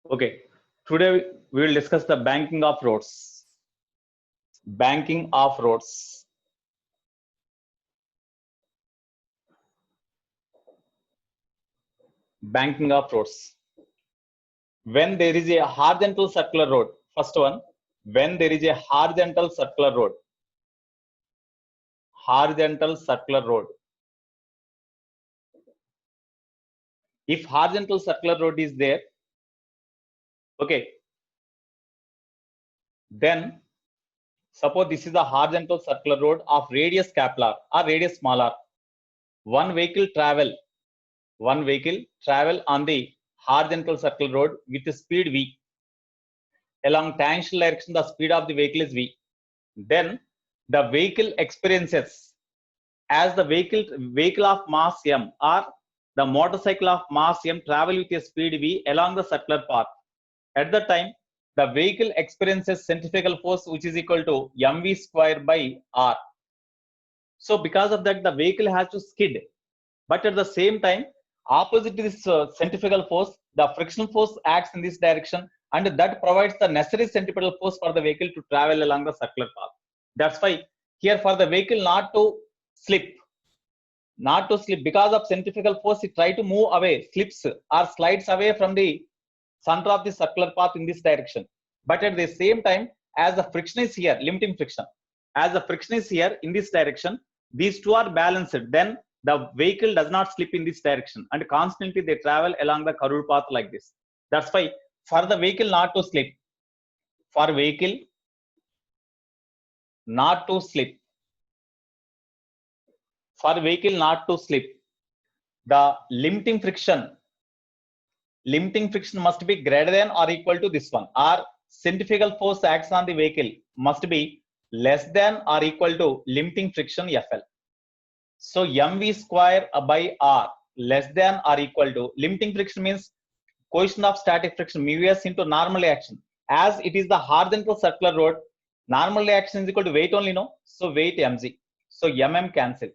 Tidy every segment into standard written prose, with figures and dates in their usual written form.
Okay, today we will discuss the banking of roads. Banking of roads. Banking of roads. When there is a horizontal circular road, first one, when there is a horizontal circular road, if horizontal circular road is there, okay, then suppose this is a horizontal circular road of radius capital R or radius small r. One vehicle travel on the horizontal circular road with speed v. Along tangential direction, the speed of the vehicle is v. Then the vehicle experiences, as the vehicle of mass m or the motorcycle of mass m travel with a speed v along the circular path. At the time, the vehicle experiences centrifugal force which is equal to mv square by r. So because of that, the vehicle has to skid. But at the same time, opposite to this centrifugal force, the frictional force acts in this direction, and that provides the necessary centripetal force for the vehicle to travel along the circular path. That's why here for the vehicle not to slip, because of centrifugal force, it try to move away, slips or slides away from the center of the circular path in this direction. But at the same time, as the friction is here, limiting friction, as the friction is here in this direction, these two are balanced. Then the vehicle does not slip in this direction, and constantly they travel along the curved path like this. That's why for the vehicle not to slip, for vehicle not to slip, for vehicle not to slip, the limiting friction must be greater than or equal to this one, or centrifugal force acts on the vehicle must be less than or equal to limiting friction FL. So mv square by r less than or equal to limiting friction means coefficient of static friction µs into normal reaction. As it is the horizontal circular road, normal reaction is equal to weight only, no? So weight mg. So mm cancel.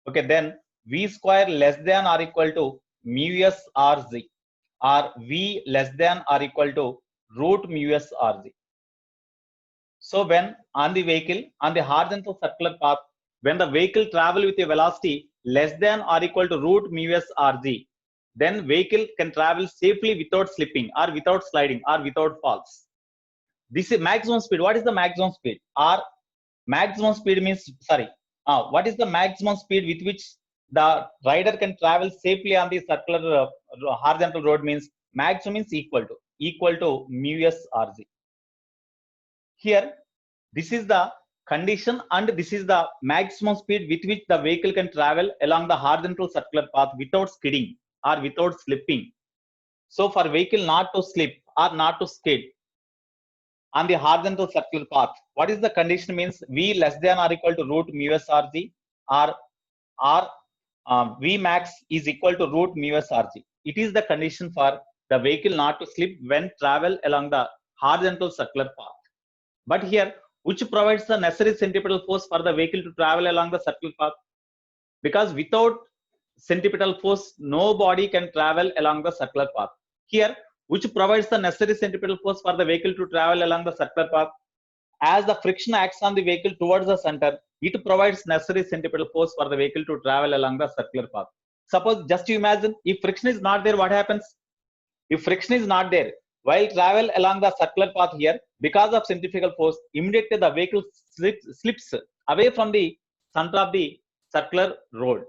Okay, then v square less than or equal to µs rz, or v less than or equal to root µs rz. So when on the vehicle on the horizontal circular path, when the vehicle travel with a velocity less than or equal to root µs rz, then vehicle can travel safely without slipping or without sliding or without falls. This is maximum speed. What is the maximum speed? Or maximum speed means, sorry, what is the maximum speed with which the rider can travel safely on the circular horizontal road? Means maximum is equal to µs rz. Here, this is the condition, and this is the maximum speed with which the vehicle can travel along the horizontal circular path without skidding or without slipping. So for vehicle not to slip or not to skid on the horizontal circular path, what is the condition? Means v less than or equal to root µs rz, or v max is equal to root µs rz. It is the condition for the vehicle not to slip when travel along the horizontal circular path. But here, which provides the necessary centripetal force for the vehicle to travel along the circular path? Because without centripetal force, no body can travel along the circular path. Here, which provides the necessary centripetal force for the vehicle to travel along the circular path? As the friction acts on the vehicle towards the center, it provides necessary centripetal force for the vehicle to travel along the circular path. Suppose, just you imagine, if friction is not there, what happens? If friction is not there, while travel along the circular path here, because of centrifugal force, immediately the vehicle slips away from the center of the circular road.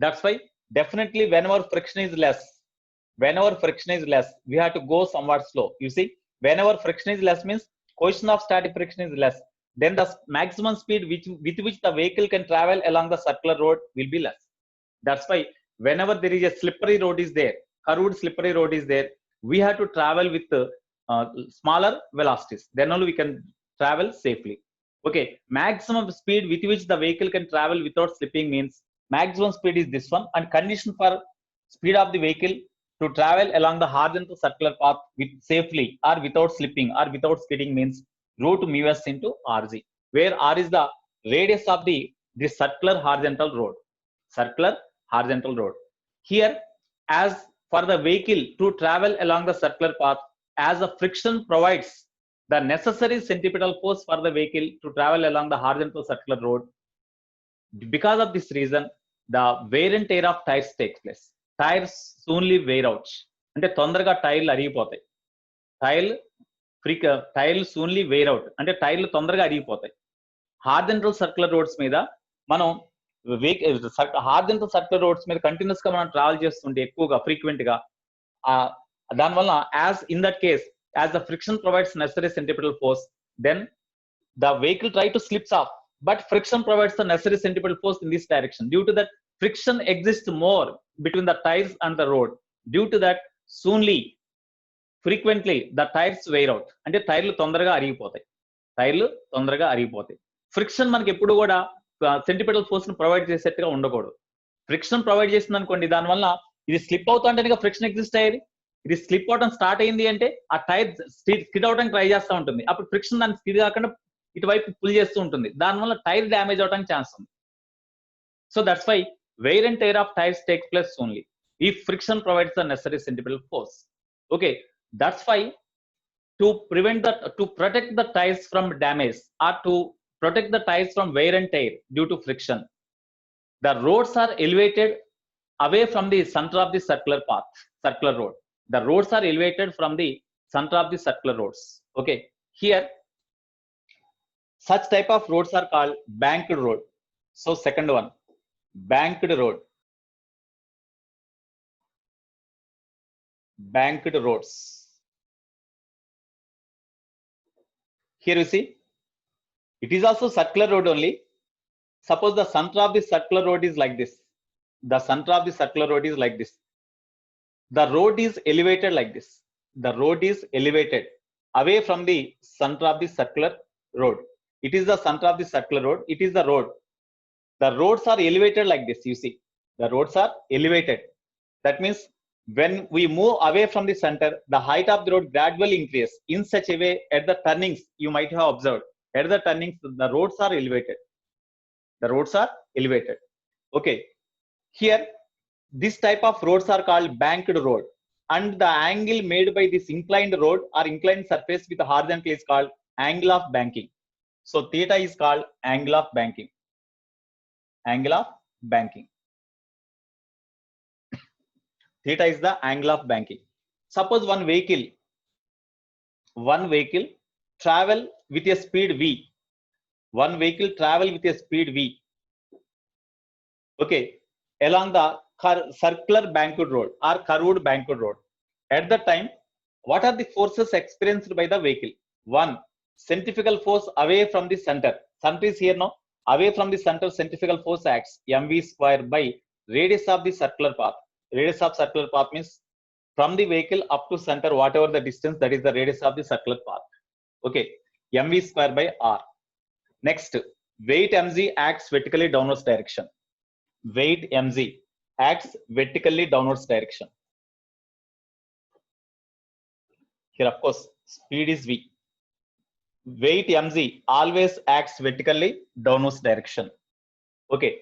That's why definitely whenever friction is less, we have to go somewhat slow. You see, whenever friction is less means coefficient of static friction is less, then the maximum speed with which the vehicle can travel along the circular road will be less. That's why whenever there is a slippery road is there, curved slippery road is there, we have to travel with smaller velocities. Then only we can travel safely. Okay, maximum speed with which the vehicle can travel without slipping means maximum speed is this one, and condition for speed of the vehicle to travel along the horizontal circular path with safely or without slipping or without skidding means root µs into rz, where r is the radius of the circular horizontal road. Here, as for the vehicle to travel along the circular path, as the friction provides the necessary centripetal force for the vehicle to travel along the horizontal circular road. Because of this reason, the wear and tear of tires takes place. Tires soonly wear out. అంటే తొందరగా టైర్లు అరిగిపోతాయి. టైర్లు soonly wear out అంటే టైర్లు తొందరగా అరిగిపోతాయి. Horizontal circular roads మీద మనం horizontal circular roads మీద కంటిన్యూస్ గా మనం ట్రావెల్ చేస్తుంటే ఎక్కువగా ఫ్రీక్వెంట్ గా దానివల్ల as in that case as the friction provides necessary centripetal force then the vehicle try to slips off but friction provides the necessary centripetal force in this direction. Due to that, friction exists more between the tires and the road. Due to that, soonly frequently the tires wear out. అంటే టైర్లు తొందరగా అరిగిపోతాయి. Friction మనకి ఎప్పుడు కూడా centripetal force ను provide చేసేట్టుగా ఉండకూడదు. Friction provide చేసింది అనుకోండి, దానివల్ల ఇది స్లిప్ అవుతుంటే ఫ్రిక్షన్ ఎగ్జిస్ట్ అయ్యేది. ఇది స్లిప్ అవడం స్టార్ట్ అయింది అంటే ఆ టైర్ స్కిడ్ అవడానికి ట్రై చేస్తూ ఉంటుంది. అప్పుడు ఫ్రిక్షన్ దాన్ని స్కిడ్ కాకుండా ఇటువైపు పుల్ చేస్తూ ఉంటుంది. దానివల్ల టైర్ డ్యామేజ్ అవడానికి ఛాన్స్ ఉంది. So that's why wear and tear of tires takes place only if friction provides the necessary centripetal force. Okay, that's why to protect the tires from damage or to protect the tires from wear and tear due to friction, the roads are elevated away from the center of the circular road. The roads are elevated from the center of the circular roads. Okay, here such type of roads are called banked road. So second one, banked road. Banked roads. Here you see, it is also circular road only. Suppose the center of the circular road is like this. The center of the circular road is like this. The road is elevated like this. The road is elevated away from the center of the circular road. It is the center of the circular road. It is the road. The roads are elevated like this. You see, the roads are elevated. That means when we move away from the center, the height of the road gradually increases in such a way at the turnings. You might have observed at the turnings, the roads are elevated. The roads are elevated. Okay, here this type of roads are called banked road, and the angle made by this inclined road or inclined surface with the horizontal is called angle of banking. So theta is called angle of banking. Angle of banking. Theta is the angle of banking. Suppose one vehicle travel with a speed v. One vehicle travel with a speed v. Okay, along the circular banked road or curved banked road. At that time, what are the forces experienced by the vehicle? One, centrifugal force away from the center. Center is here now. Away from the center, centrifugal force acts mv square by radius of the circular path. Radius of circular path means from the vehicle up to center, whatever the distance, that is the radius of the circular path. Okay, mv square by r. Next, weight mg acts vertically downwards direction. Weight mg acts vertically downwards direction. Here, of course, speed is v. Weight mg always acts vertically downwards direction. Okay,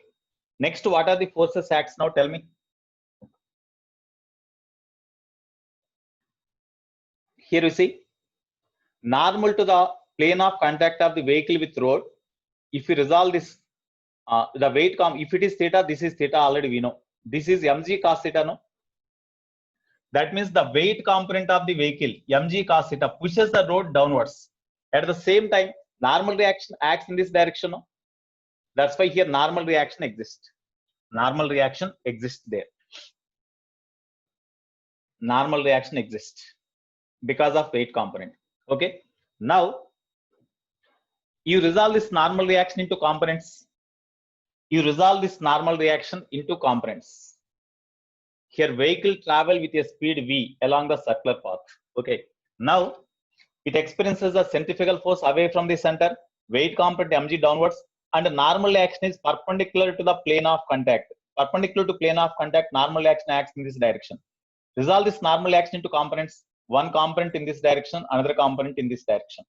next, what are the forces acts now? Tell me. Here you see, normal to the plane of contact of the vehicle with road. If you resolve this, the weight if it is theta, this is theta already we know. This is mg cos theta, no? That means the weight component of the vehicle mg cos theta pushes the road downwards. At the same time, normal reaction acts in this direction, no? That's why here normal reaction exists. Normal reaction exists there. Normal reaction exists because of weight component. Okay, now you resolve this normal reaction into components. You resolve this normal reaction into components. Here vehicle travel with a speed v along the circular path. Okay, now it experiences a centrifugal force away from the center, weight component mg downwards, and normal action is perpendicular to the plane of contact. Perpendicular to plane of contact, normal action acts in this direction. Resolve this normal action into components. One component in this direction, another component in this direction.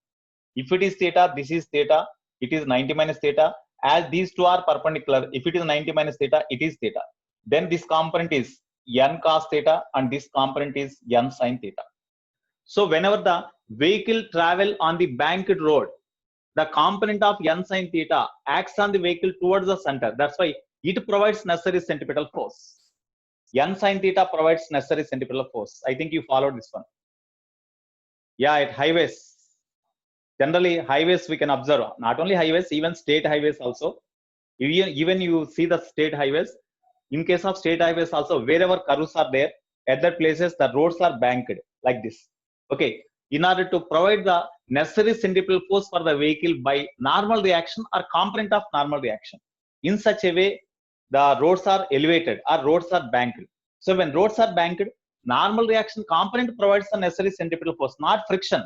If it is theta, this is theta, it is 90 minus theta. As these two are perpendicular, if it is 90 minus theta, it is theta. Then this component is n cos theta and this component is n sin theta. So whenever the vehicle travel on the banked road, the component of n sin theta acts on the vehicle towards the center. That's why it provides necessary centripetal force. N sin theta provides necessary centripetal force. I think you followed this one. Yeah, at highways, generally highways we can observe, not only highways, even state highways also. Even you see the state highways. In case of state highways also, wherever curves are there, at that places the roads are banked like this. Okay, in order to provide the necessary centripetal force for the vehicle by normal reaction or component of normal reaction. In such a way, the roads are elevated or roads are banked. So when roads are banked, normal reaction component provides the necessary centripetal force, not friction.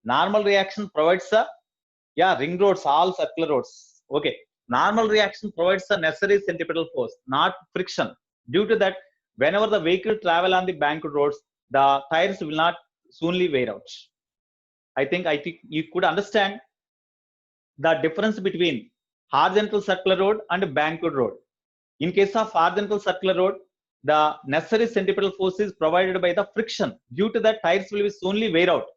Normal reaction provides the, yeah, ring roads, all circular roads. Okay, normal reaction provides the necessary centripetal force, not friction. Due to that, whenever the vehicle travel on the banked roads, the tires will not soonly wear out. I think you could understand the difference between horizontal circular road and banked road. In case of horizontal circular road, the necessary centripetal force is provided by the friction. Due to that, tires will be soonly wear out.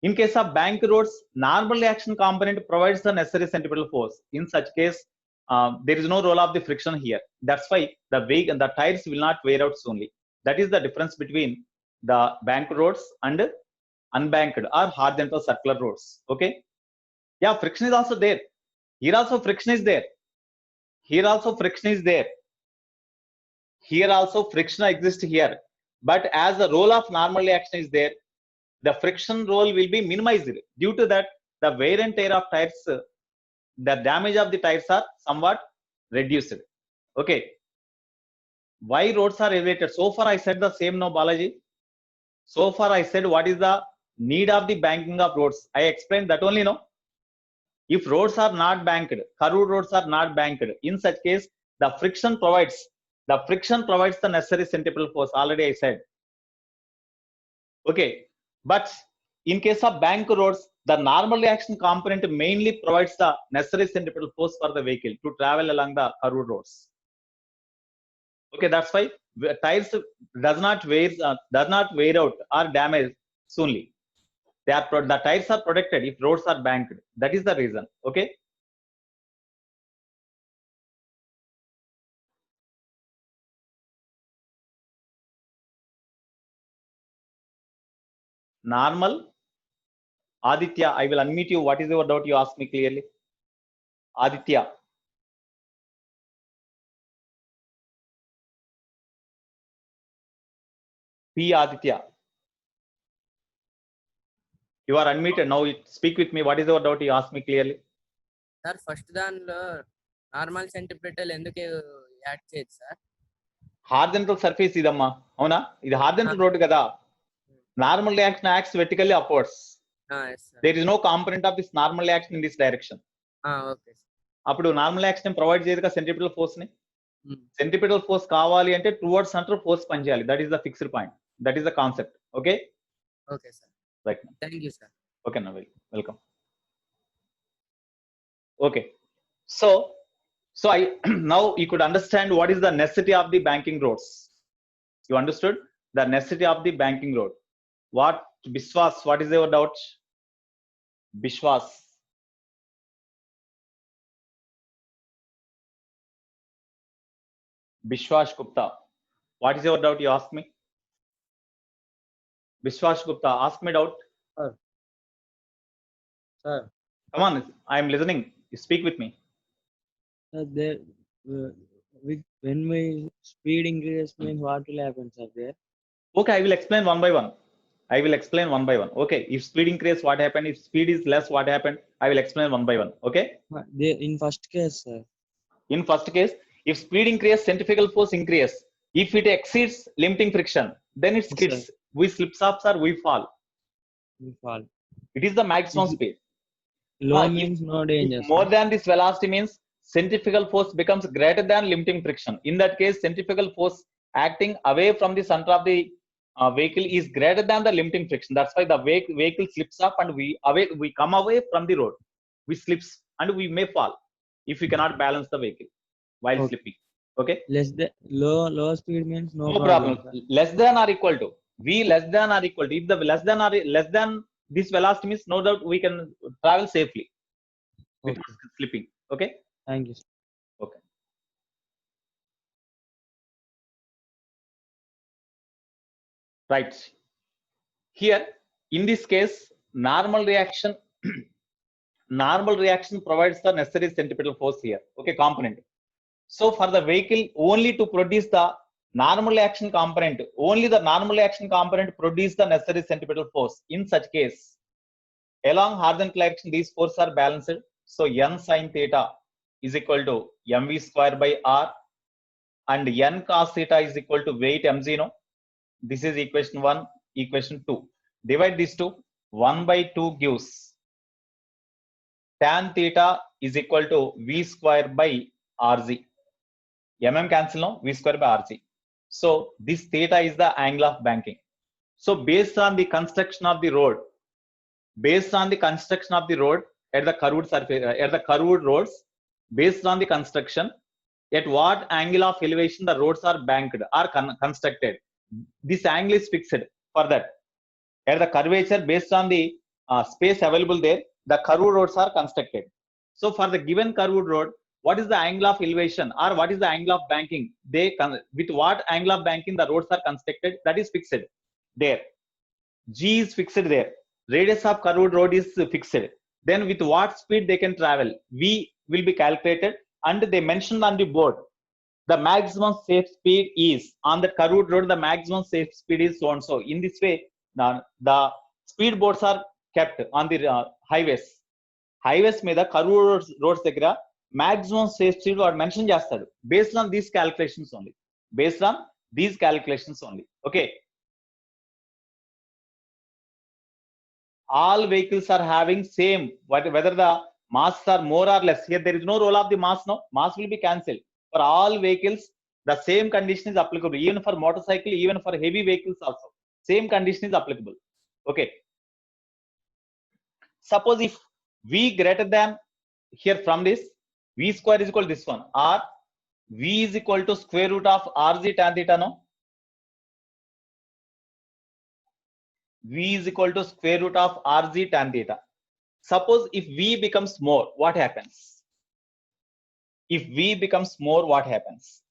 In case of bank roads, normal reaction component provides the necessary centripetal force. In such case, there is no role of the friction here. That's why the tires will not wear out soonly. That is the difference between the bank roads and unbanked or horizontal circular roads. Okay. Yeah, friction is also there. Here also friction is there. Here also friction is there. Here also friction exists here. But as the role of normal reaction is there, the friction role will be minimized. Due to that, the wear and tear of tires, the damage of the tires are somewhat reduced. Okay. Why roads are elevated? So far I said the same, no Balaji? So far I said what is the need of the banking of roads. I explained that only, no? If roads are not banked, curved roads are not banked, in such case, the friction provides the necessary centripetal force. Already I said. Okay. But in case of bank roads, the normal reaction component mainly provides the necessary centripetal force for the vehicle to travel along the curved roads. Okay, that's why tires does not wear out or damage soonly. The tires are protected if roads are banked. That is the reason. Okay. Normal. Aditya, I will unmute you. What is your doubt? You ask me clearly. Aditya. P. Aditya. You are unmuted. Now speak with me. What is your doubt? You ask me clearly. Sir, first దానిలో normal centripetal ఎందుకు add చేయదు sir? Horizontal surface ఇదమ్మా, అవునా? ఇది horizontal road కదా. Normal reaction acts vertically upwards. There is no component of this normal reaction in this direction. Okay. అప్పుడు normal action provide చేయదు కదా సెంట్రిపిటల్ ఫోర్స్ ని. సెంట్రిపిటల్ ఫోర్స్ కావాలి అంటే టువర్డ్స్ సెంటర్ ఫోర్స్ పనిచేయాలి. That is the fixed point. That is the concept. Okay. Okay sir. Right. Thank you sir. Okay నా, welcome. Okay, so I now you could understand what is the necessity of the banking roads. You understood the necessity of the banking road. What, Bishwas, what is your doubt? Bishwas. Bishwas Gupta, what is your doubt? You ask me. Bishwas Gupta, ask me doubt. Sir. Come on, I am listening. You speak with me. There, when we speed increases, means what will happen, sir? There. Okay, I will explain one by one. Okay, if speed increase, what happened? If speed is less, what happened? I will explain one by one. Okay. In first case, sir. In first case, if speed increase, centrifugal force increase. If it exceeds limiting friction, then it skids. Yes, we slips up, or we fall. We fall. It is the maximum speed. Low means no danger. More than this velocity means centrifugal force becomes greater than limiting friction. In that case, centrifugal force acting away from the center of the vehicle is greater than the limiting friction. That's why the vehicle slips up and we come away from the road. We slips and we may fall if we cannot balance the vehicle while slipping. Okay. Low speed means no problem. Less than or equal to. V less than or equal to, if the less than or less than this velocity means no doubt we can travel safely without Okay. slipping. Okay. Thank you, sir. Okay. Right. Here, in this case, normal reaction, normal reaction provides the necessary centripetal force here. Okay, component. So for the vehicle, only to produce the normal action component, only the normal action component produce the necessary centripetal force. In such case, along horizontal direction, these forces are balanced. So n sine theta is equal to mv square by r, and n cos theta is equal to weight m0. This is equation 1, equation 2. Divide these two. 1 by 2 gives tan theta is equal to v square by rg. Cancel now, v square by rg. So this theta is the angle of banking. So based on the construction of the road, at the curved surface, at the curved roads, based on the construction, at what angle of elevation the roads are banked or constructed, this angle is fixed for that. At the curvature, based on the space available there, the curved roads are constructed. So for the given curved road, what is the angle of elevation or what is the angle of banking? With what angle of banking the roads are constructed, that is fixed there. G is fixed there. Radius of curved road is fixed. Then with what speed they can travel, V will be calculated, and they mentioned on the board the maximum safe speed is on the curved road. The maximum safe speed is so and so. In this way, the speed boards are kept on the highways. Highways మీద curved roads దగ్గర maximum safe speed వాడు mention చేస్తాడు. Based on these calculations only. Based on these calculations only. Okay. All vehicles are having same, whether the mass are more or less. Here there is no role of the mass now. Mass will be cancelled. For all vehicles, the same condition is applicable. Even for motorcycle, even for heavy vehicles also, same condition is applicable. Okay. Suppose if V greater than, here from this, V square is equal to this one, or V is equal to square root of Rg tan theta, no? V is equal to square root of Rg tan theta. Suppose if V becomes more, what happens? If V becomes more, what happens?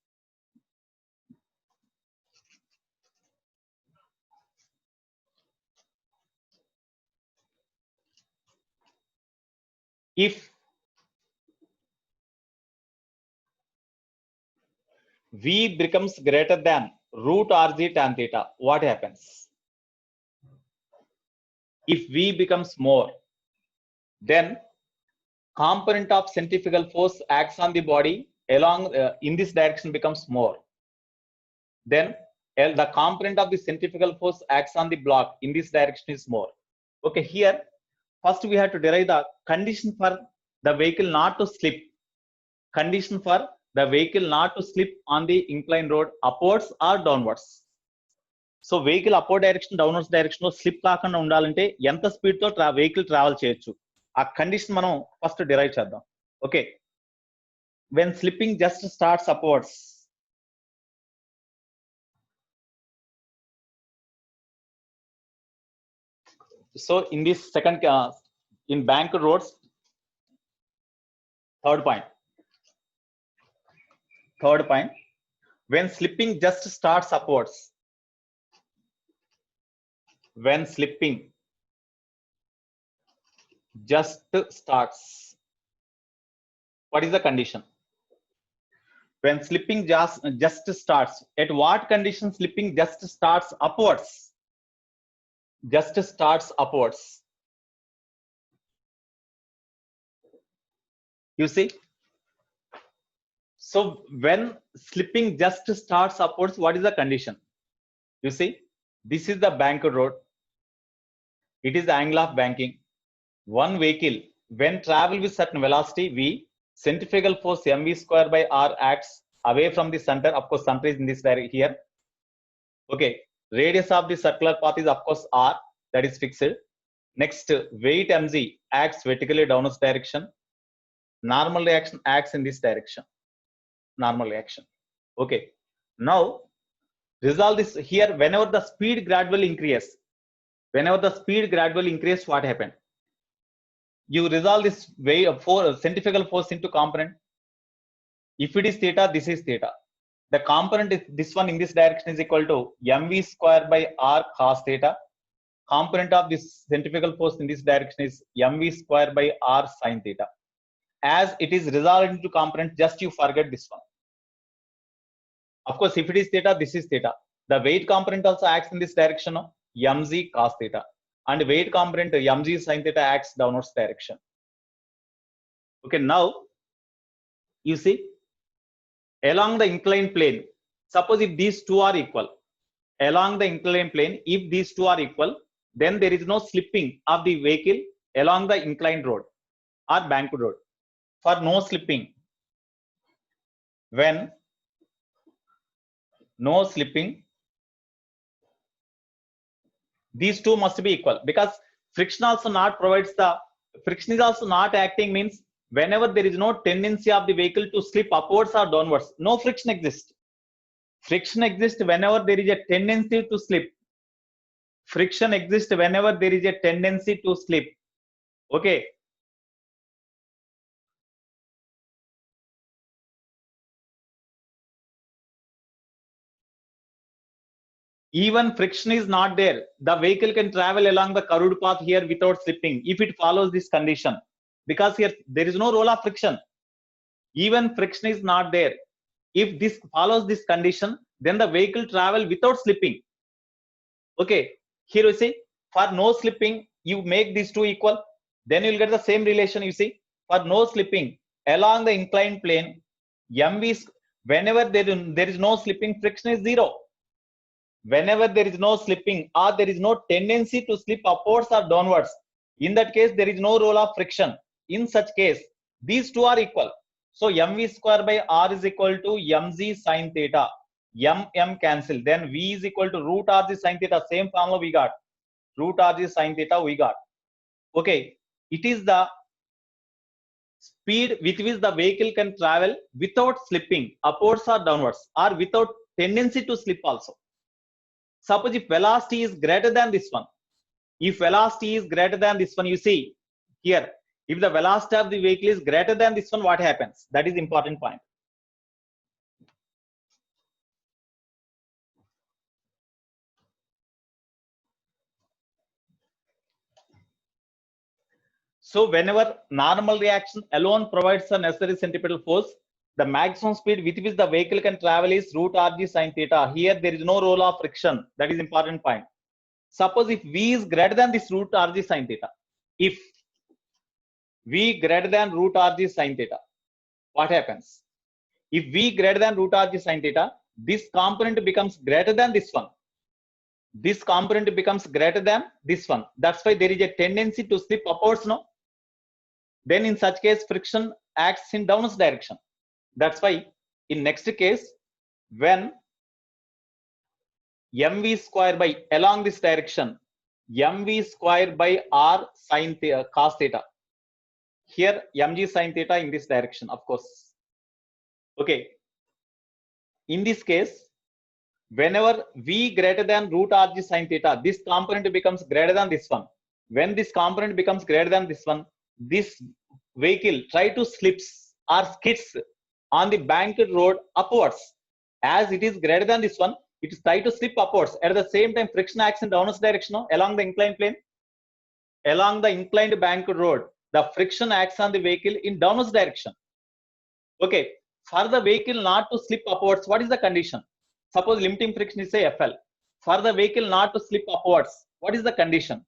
If V becomes greater than root Rg tan theta, what happens? If V becomes more, then component of centrifugal force acts on the body along in this direction becomes more. Then the component of the centrifugal force acts on the block in this direction is more. Okay, here first we have to derive the condition for the vehicle not to slip. Condition for the vehicle not to slip on the inclined road upwards or downwards. So vehicle upward direction downwards direction లో slip కాకుండా ఉండాలంటే ఎంత speed తో vehicle travel చేయొచ్చు, ఆ condition మనం first derive చేద్దాం. Okay, when slipping just starts upwards, so in this second in bank roads, third point, when slipping just starts upwards, when slipping just starts, what is the condition? When slipping just starts, at what condition slipping just starts upwards? Just starts upwards. You see, so when slipping just starts upwards, what is the condition? You see, this is the bank road, it is the angle of banking. One vehicle when travel with certain velocity v, centrifugal force mv square by r acts away from the center. Of course center is in this direction here. Okay, radius of the circular path is of course r, that is fixed. Next, weight mg acts vertically downwards direction. Normal reaction acts in this direction, normal reaction. Okay, now Resolve this here. Whenever the speed gradually increases, what happened? You resolve this way of centrifugal force into component. If it is theta, this is theta. The component is this one in this direction is equal to mv square by r cos theta. Component of this centrifugal force in this direction is mv square by r sin theta. As it is resolved into component, just you forget this one. Of course, if it is theta, this is theta. The weight component also acts in this direction, mg cos theta. And weight component mg sin theta acts downwards direction. Okay, now you see along the inclined plane, suppose if these two are equal, along the inclined plane, if these two are equal, then there is no slipping of the vehicle along the inclined road or banked road. For no slipping, when no slipping, these two must be equal, because friction also not provides the friction is also not acting, means whenever there is no tendency of the vehicle to slip upwards or downwards, no friction exists. Friction exists whenever there is a tendency to slip. Friction exists whenever there is a tendency to slip. Okay. Even friction is not there, the vehicle can travel along the curved path here without slipping if it follows this condition, because here there is no role of friction. Even friction is not there. If this follows this condition, then the vehicle travel without slipping. Okay, here you see, for no slipping, you make these two equal, then you will get the same relation. You see, for no slipping along the inclined plane, mv, whenever there is no slipping, friction is zero. Whenever there is no slipping or there is no tendency to slip upwards or downwards, in that case there is no role of friction. In such case, these two are equal. So mv square by r is equal to mg sin theta. M cancel. Then v is equal to root rg sin theta. Same formula we got. Root rg sin theta we got. Okay. It is the speed with which the vehicle can travel without slipping upwards or downwards, or without tendency to slip also. Suppose if velocity is greater than this one, you see here, if the velocity of the vehicle is greater than this one, what happens? That is important point. So whenever normal reaction alone provides the necessary centripetal force, the maximum speed with which the vehicle can travel is root rg sin theta. Here there is no role of friction. That is important point. Suppose if v is greater than this root rg sin theta, if v greater than root rg sin theta, what happens? If v greater than root rg sin theta, this component becomes greater than this one. This component becomes greater than this one. That's why there is a tendency to slip upwards, no? Then in such case, friction acts in downwards direction. That's why in next case, when mv square by along this direction, mv square by r sin theta, cos theta. Here mg sin theta in this direction, of course. Okay. In this case, whenever v greater than root rg sin theta, this component becomes greater than this one. When this component becomes greater than this one, this vehicle try to slips or skids on the banked road upwards. As it is greater than this one, it is try to slip upwards. At the same time, friction acts in downwards direction, no? Along the inclined plane, along the inclined banked road, the friction acts on the vehicle in downwards direction. Okay, for the vehicle not to slip upwards, what is the condition? Suppose limiting friction is say FL. For the vehicle not to slip upwards, what is the condition?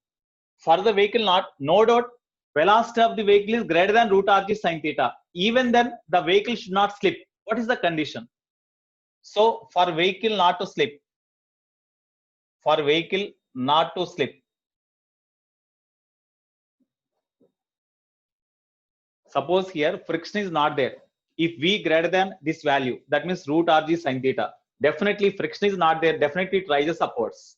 For the vehicle not, no doubt, velocity of the vehicle is greater than root rg sin theta. Even then, the vehicle should not slip. What is the condition? So, for vehicle not to slip, suppose here friction is not there. If v greater than this value, that means root rg sin theta. Definitely friction is not there. Definitely it rises upwards.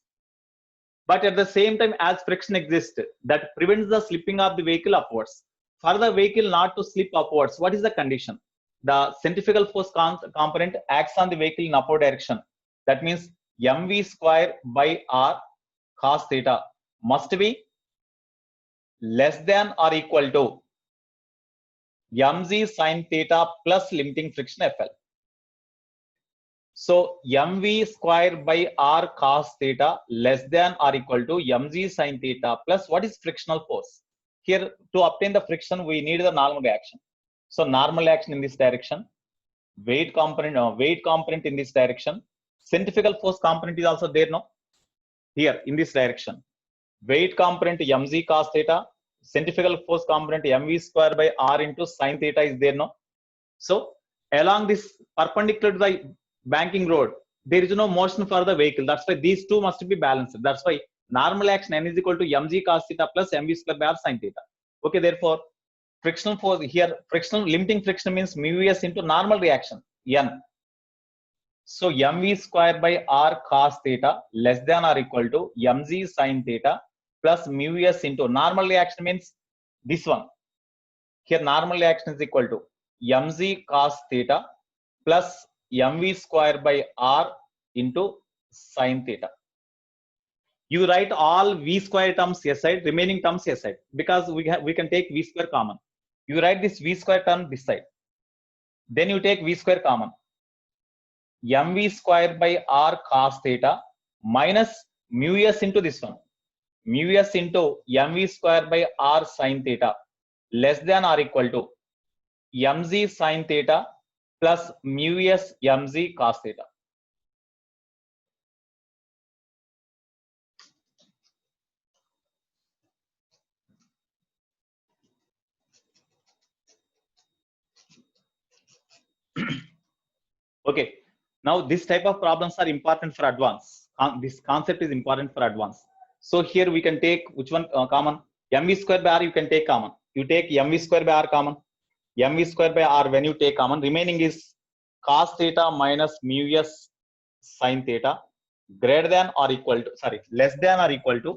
But at the same time, as friction exists, that prevents the slipping of the vehicle upwards. For the vehicle not to slip upwards, what is the condition? The centrifugal force component acts on the vehicle in upward direction. That means mv square by r cos theta must be less than or equal to mg sin theta plus limiting friction FL. So mv square by r cos theta less than or equal to mg sin theta plus what is frictional force? Here to obtain the friction we need the normal reaction. So normal action in this direction, weight component in this direction, centrifugal force component is also there, no? Here in this direction, weight component mg cos theta, centrifugal force component mv square by r into sin theta is there, no? So along this perpendicular to the banking road, there is no motion for the vehicle. That's why these two must be balanced. That's why normal action n is equal to mg cos theta plus mv square by r sin theta. Okay, therefore frictional force here, frictional limiting friction means mu s into normal reaction n. So mv square by r cos theta less than or equal to mg sin theta plus mu s into normal reaction means this one. Here normal reaction is equal to mg cos theta plus mv square by r into sin theta. You write all v square terms aside, remaining terms aside, because we can take v square common. You write this v square term this side. Then you take v square common. mv square by r cos theta minus mu s into this one. Mu s into mv square by r sin theta less than or equal to mg sin theta plus mu s mg cos theta. Okay, now this type of problems are important for advance. This concept is important for advance. So here we can take which one common? mv square by r you can take common. You take mv square by r common. mv square by r when you take common, remaining is cos theta minus mu s sin theta greater than or equal to, sorry, less than or equal to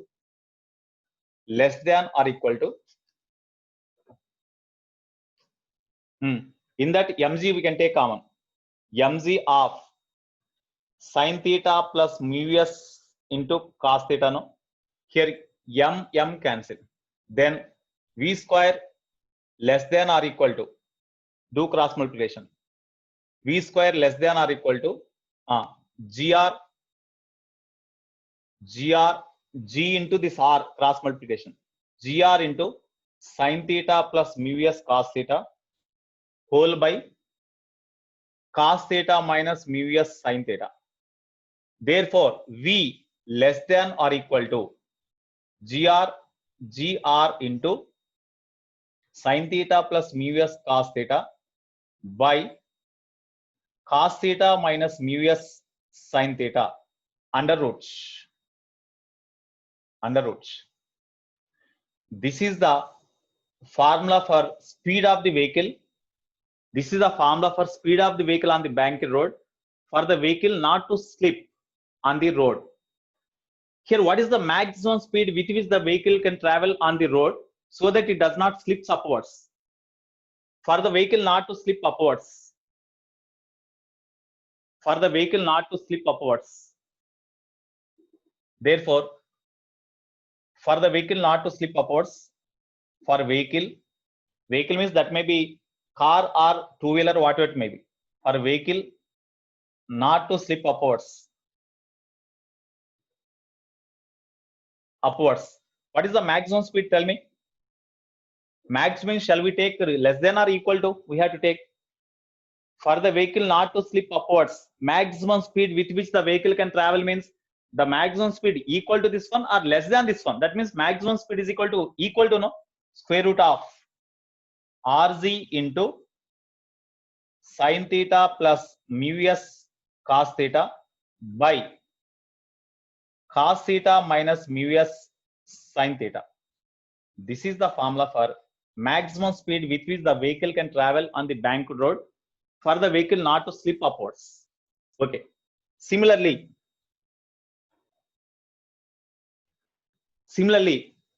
in that mg we can take common. mg of sin theta plus mu s into cos theta, no? Here m cancel. Then v square less than or equal to, do cross multiplication. V square less than or equal to g into this r cross multiplication. gr into sin theta plus mu s cos theta whole by cos theta minus mu s sin theta. Therefore, V less than or equal to gr into sin theta plus mu s cos theta by cos theta minus mu s sin theta under root. This is the formula for speed of the vehicle. This is the formula for speed of the vehicle on the bank road for the vehicle not to slip on the road. Here, what is the maximum speed with which the vehicle can travel on the road so that it does not slip upwards? For the vehicle not to slip upwards. Therefore, for the vehicle not to slip upwards, for vehicle means that may be car or two-wheeler, whatever it may be. For vehicle not to slip upwards. What is the maximum speed? Tell me. Maximum shall we take less than or equal to? We have to take. For the vehicle not to slip upwards, maximum speed with which the vehicle can travel means the maximum speed equal to this one or less than this one. That means maximum speed is equal to no square root of rz into sin theta plus mu s cos theta by cos theta minus mu s sin theta. This is the formula for maximum speed with which the vehicle can travel on the bank road for the vehicle not to slip upwards. Okay. Similarly,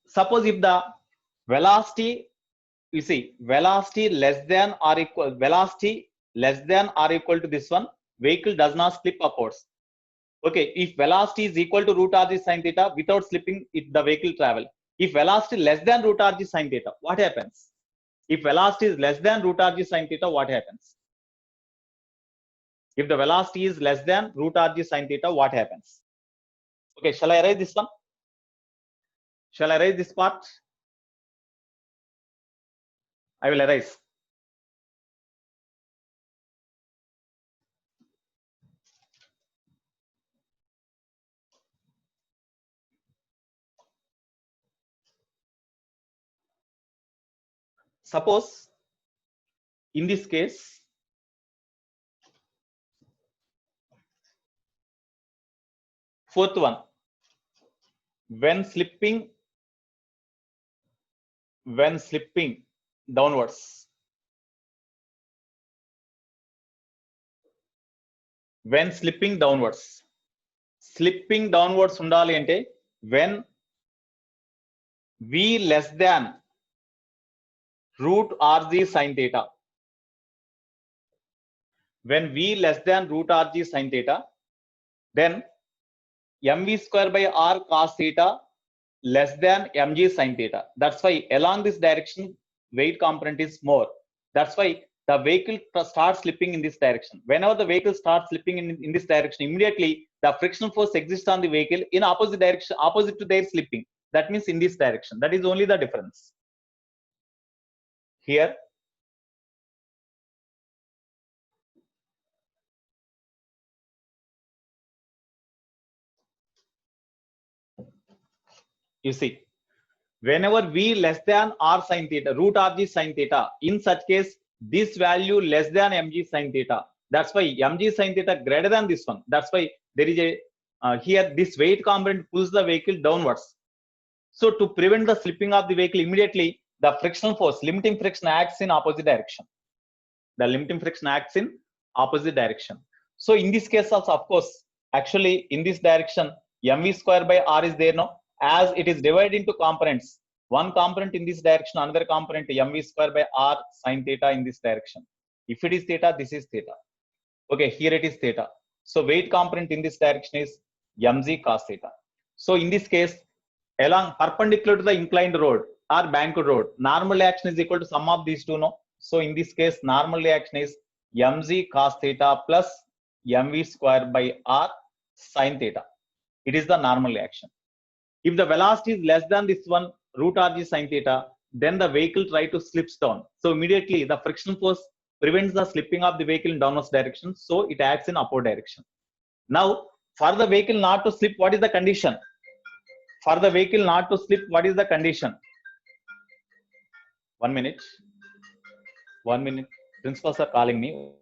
suppose if the velocity, you see, velocity less than or equal, to this one, vehicle does not slip upwards. Okay, if velocity is equal to root rg sin theta without slipping, the vehicle travel. If velocity less than root rg sin theta, what happens? If velocity is less than root rg sin theta, what happens? If the velocity is less than root rg sin theta, what happens? Okay, shall I erase this one? Shall I erase this part? I will erase. Suppose in this case, fourth one, when slipping downwards, when slipping downwards undali ante when v less than root rg sin theta, when v less than root rg sin theta, then mv square by r cos theta less than mg sin theta. That's why along this direction weight component is more. That's why the vehicle starts slipping in this direction. Whenever the vehicle starts slipping in this direction, immediately the frictional force exists on the vehicle in opposite direction, opposite to their slipping. That means in this direction. That is only the difference. Here, you see, whenever v less than r sin theta, root rg sin theta, in such case, this value less than mg sin theta. That's why mg sin theta greater than this one. That's why there is a here this weight component pulls the vehicle downwards. So to prevent the slipping of the vehicle, immediately the frictional force, limiting friction acts in opposite direction. The limiting friction acts in opposite direction. So in this case also, of course, actually in this direction, mv square by r is there now. As it is divided into components, one component in this direction, another component mv square by r sin theta in this direction. If it is theta, this is theta. Okay, here it is theta. So weight component in this direction is mg cos theta. So in this case, along perpendicular to the inclined road or banked road, normal action is equal to sum of these two, no? So in this case, normal action is mg cos theta plus mv square by r sin theta. It is the normal action. If the velocity is less than this one, root rg sin theta, then the vehicle try to slips down. So immediately the friction force prevents the slipping of the vehicle in downwards direction. So it acts in upward direction. Now, for the vehicle not to slip, what is the condition? For the vehicle not to slip, what is the condition? 1 minute. 1 minute. Principals are calling me.